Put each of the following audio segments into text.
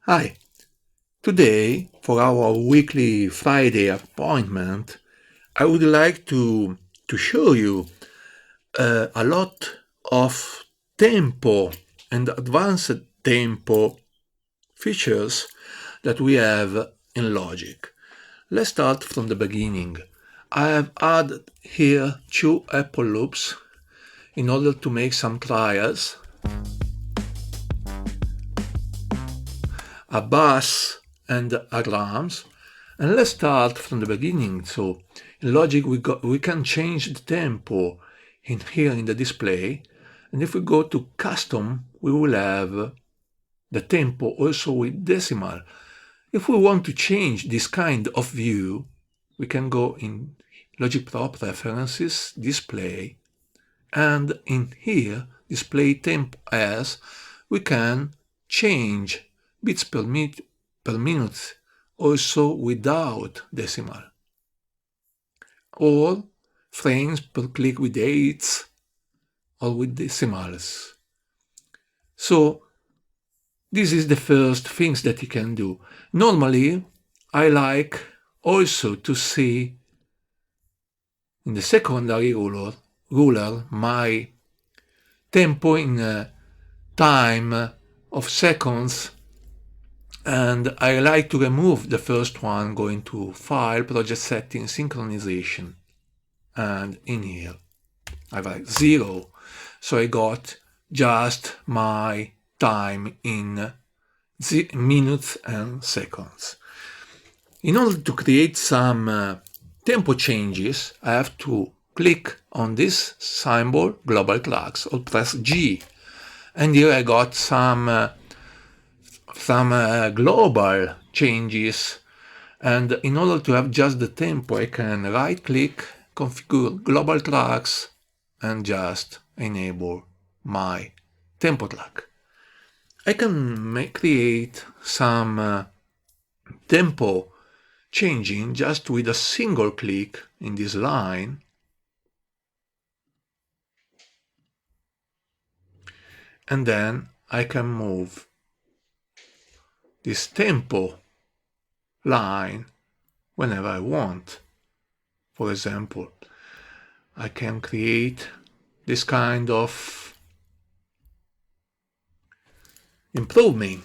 Hi, today for our weekly Friday appointment, I would like to show you a lot of tempo and advanced tempo features that we have in Logic. Let's start from the beginning. I have added here two Apple loops in order to make some trials. A bass and a drums, and let's start from the beginning. So in Logic we can change the tempo in here in the display, and if we go to custom we will have the tempo also with decimal. If we want to change this kind of view, we can go in Logic Pro Preferences, Display, and in here Display Tempo As, we can change bits per minute also without decimal, or frames per click with eighths or with decimals. So this is the first things that you can do. Normally I like also to see in the secondary ruler my tempo in time of seconds, and I like to remove the first one, going to File, Project Settings, Synchronization, and in here I write 0, so I got just my time in minutes and seconds. In order to create some tempo changes, I have to click on this symbol, Global Clocks, or press G, and here I got some global changes, and in order to have just the tempo I can right click, configure global tracks, and just enable my tempo track. I can create some tempo changing just with a single click in this line, and then I can move this tempo line whenever I want. For example, I can create this kind of improving.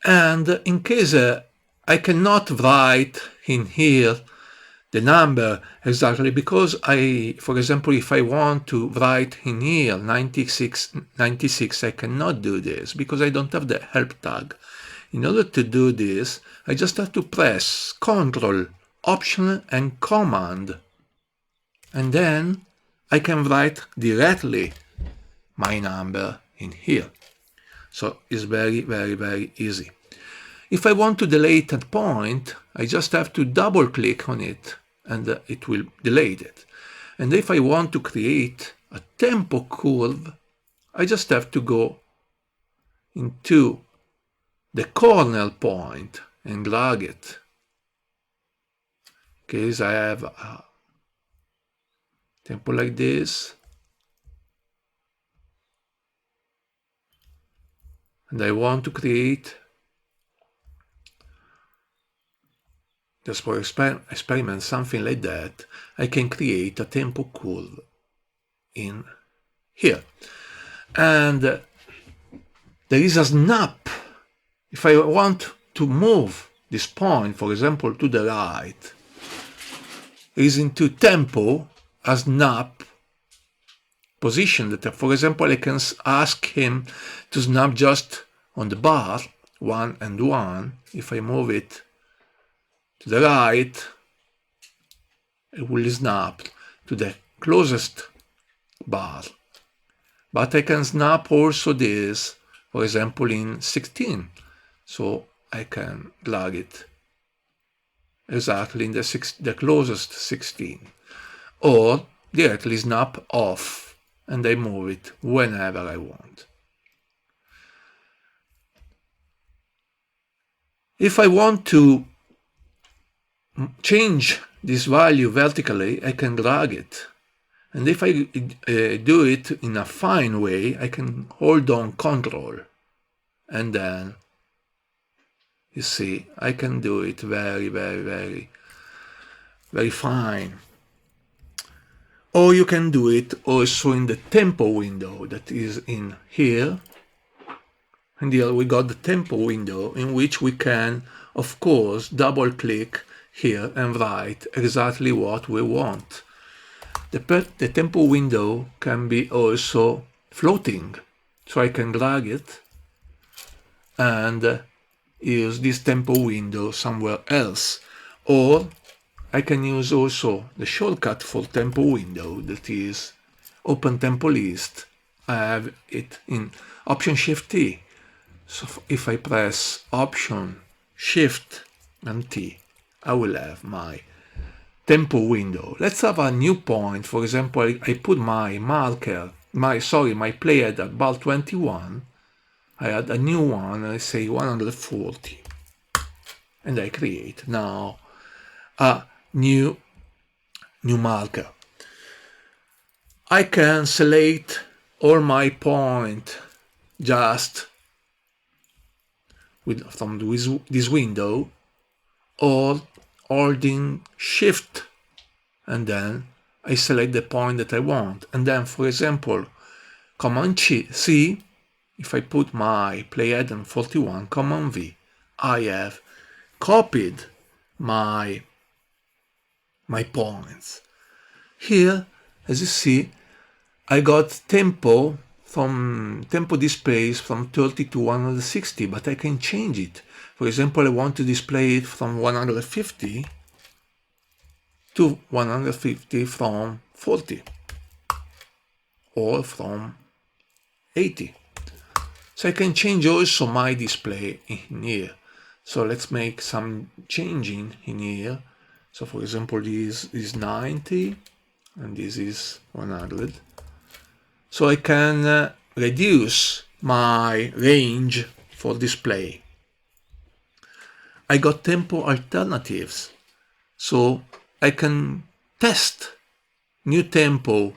And in case I cannot write in here the number exactly, because for example, if I want to write in here 96, I cannot do this because I don't have the help tag. In order to do this, I just have to press Ctrl, Option and Command, and then I can write directly my number in here. So it's very easy. If I want to delete a point, I just have to double click on it and it will delete it. And if I want to create a tempo curve, I just have to go into the corner point and drag it. In case I have a tempo like this, and I want to create, just for experiment, something like that, I can create a tempo curve in here. And there is a snap. If I want to move this point, for example, to the right, is into tempo, a snap position that, for example, I can ask him to snap just on the bar, 1 and 1. If I move it to the right, it will snap to the closest bar. But I can snap also this, for example, in 16. So I can drag it exactly in the closest 16. Or directly snap off and I move it whenever I want. If I want to change this value vertically, I can drag it. And if I do it in a fine way, I can hold on Control. And then, you see, I can do it very, very, very, very fine. Or you can do it also in the tempo window that is in here. And here we got the tempo window in which we can, of course, double click here and write exactly what we want. The tempo window can be also floating, so I can drag it and use this tempo window somewhere else. Or I can use also the shortcut for tempo window, that is open tempo list. I have it in Option Shift T. So if I press Option Shift and T, I will have my tempo window. Let's have a new point. For example, I put my marker, my playhead at bar 21. I add a new one, I say 140. And I create now a new marker. I can select all my point just from this window, or holding Shift, and then I select the point that I want. And then, for example, Command C, if I put my playhead on 41, Command V, I have copied my points. Here, as you see, I got tempo displays from 30 to 160, but I can change it. For example, I want to display it from 150 to 150 from 40 or from 80. So I can change also my display in here. So let's make some changing in here. So for example, this is 90 and this is 100. So I can reduce my range for display. I got tempo alternatives, so I can test new tempo.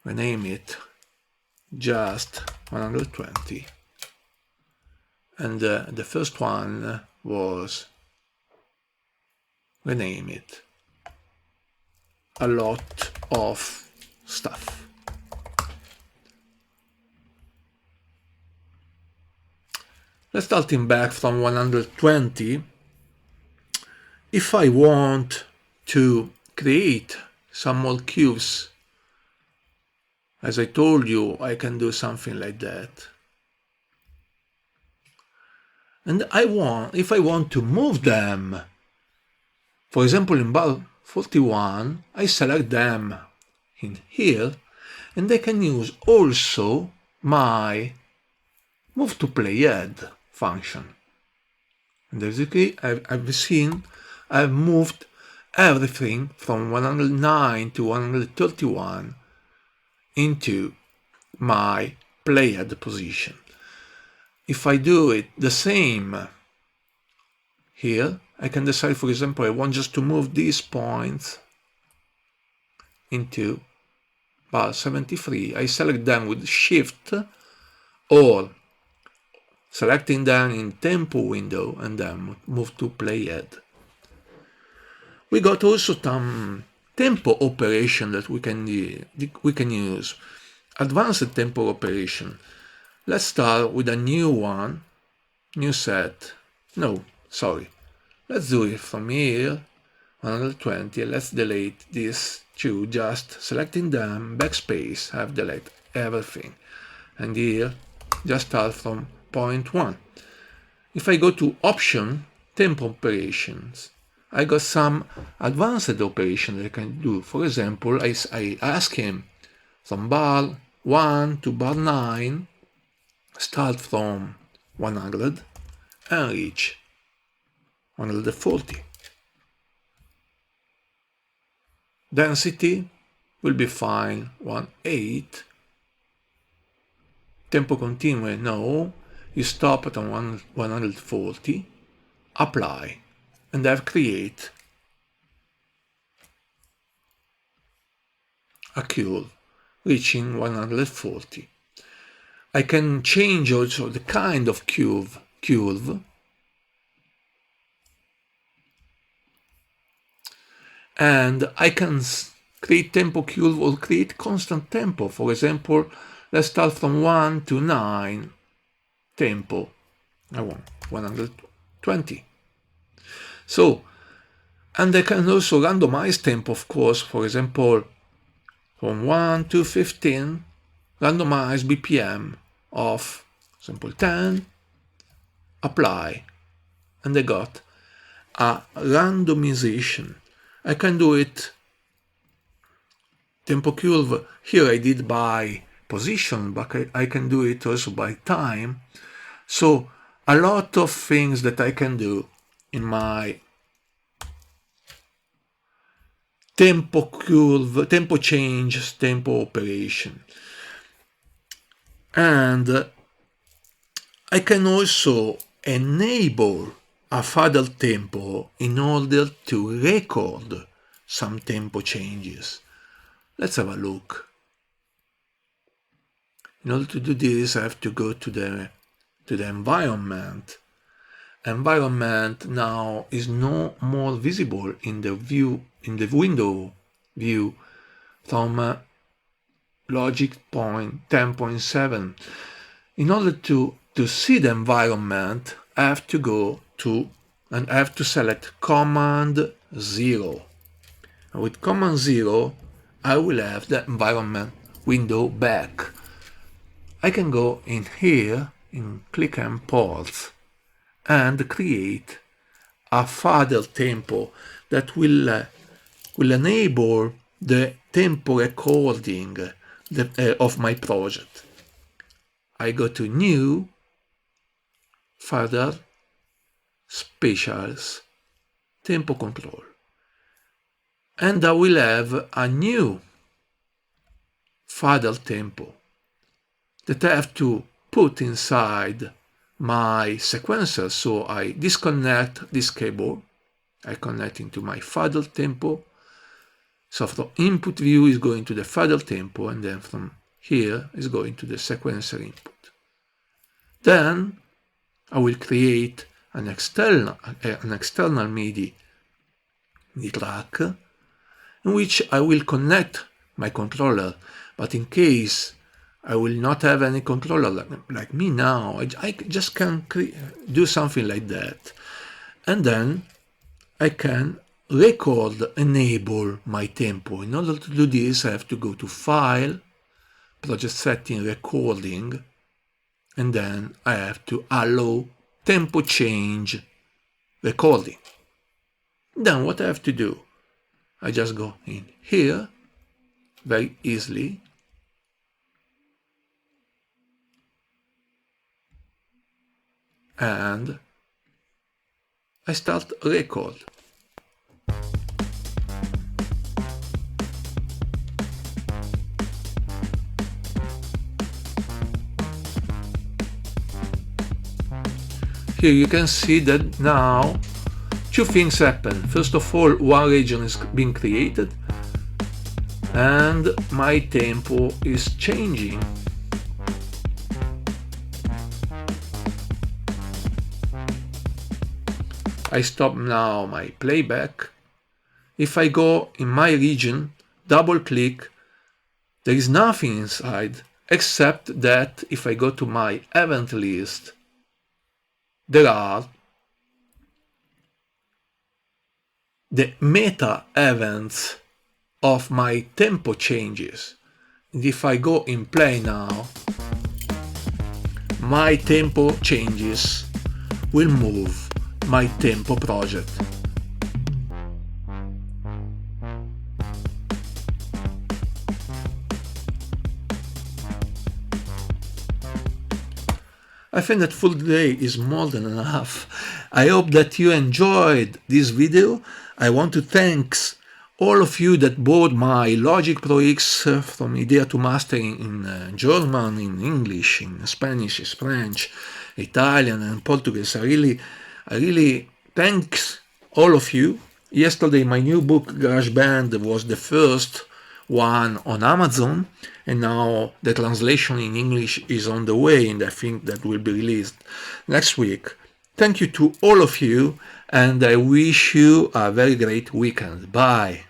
Rename it just 120. And the first one was rename it a lot of stuff. Let's starting back from 120. If I want to create some more cubes, as I told you, I can do something like that. And if I want to move them, for example, in bar 41, I select them in here, and I can use also my move to playhead function. And as you see, I've seen I've moved everything from 109 to 131 into my playhead position. If I do it the same here, I can decide, for example, I want just to move these points into bar 73. I select them with Shift, or selecting them in tempo window and then move to playhead. We got also some tempo operation that we can use. Advanced tempo operation. Let's start with a new one, new set. No, sorry. Let's do it from here, 120. Let's delete these two, just selecting them, backspace, have delete everything. And here, just start from point 1. If I go to Option, Tempo Operations, I got some advanced operations that I can do. For example, I ask him from bar 1 to bar 9, start from 100 and reach 140. Density will be fine, 1.8. Tempo continue, no. you stop at 140, apply, and I've created a curve reaching 140. I can change also the kind of curve, and I can create tempo curve or create constant tempo. For example, let's start from 1 to 9 tempo. I want 120. So, and I can also randomize tempo, of course. For example, from 1 to 15, randomize BPM of, for example, 10, apply, and I got a randomization. I can do it tempo curve. Here I did by position, but I can do it also by time. So a lot of things that I can do in my tempo curve, tempo change, tempo operation. And I can also enable a further tempo in order to record some tempo changes. Let's have a look. In order to do this, I have to go to the environment. Environment now is no more visible in the window view from logic point 10.7. In order to see the environment, I have to go to, and I have to select Command 0. And with Command 0, I will have the environment window back. I can go in here, in Click and Pause, and create a further tempo that will enable the tempo recording of my project. I go to New, Further, Specials, Tempo Control, and I will have a new further tempo that I have to put inside my sequencer. So I disconnect this cable, I connect into my further tempo. So from input view is going to the further tempo, and then from here is going to the sequencer input. Then I will create an external MIDI track in which I will connect my controller, but in case I will not have any controller like me now, I just can do something like that. And then I can record, enable my tempo. In order to do this, I have to go to File, Project Setting, Recording, and then I have to allow tempo change recording. Then what I have to do, I just go in here very easily, and I start record. Here you can see that now two things happen. First of all, one region is being created and my tempo is changing. I stop now my playback. If I go in my region, double click, there is nothing inside except that if I go to my event list, there are the meta events of my tempo changes. And if I go in play now, my tempo changes will move my tempo project. I think that full delay is more than enough. I hope that you enjoyed this video. I want to thank all of you that bought my Logic Pro X from idea to mastering in German, in English, in Spanish, in French, Italian and Portuguese. I really thanks all of you. Yesterday my new book GarageBand was the first one on Amazon, and now the translation in English is on the way, and I think that will be released next week. Thank you to all of you, and I wish you a very great weekend. Bye.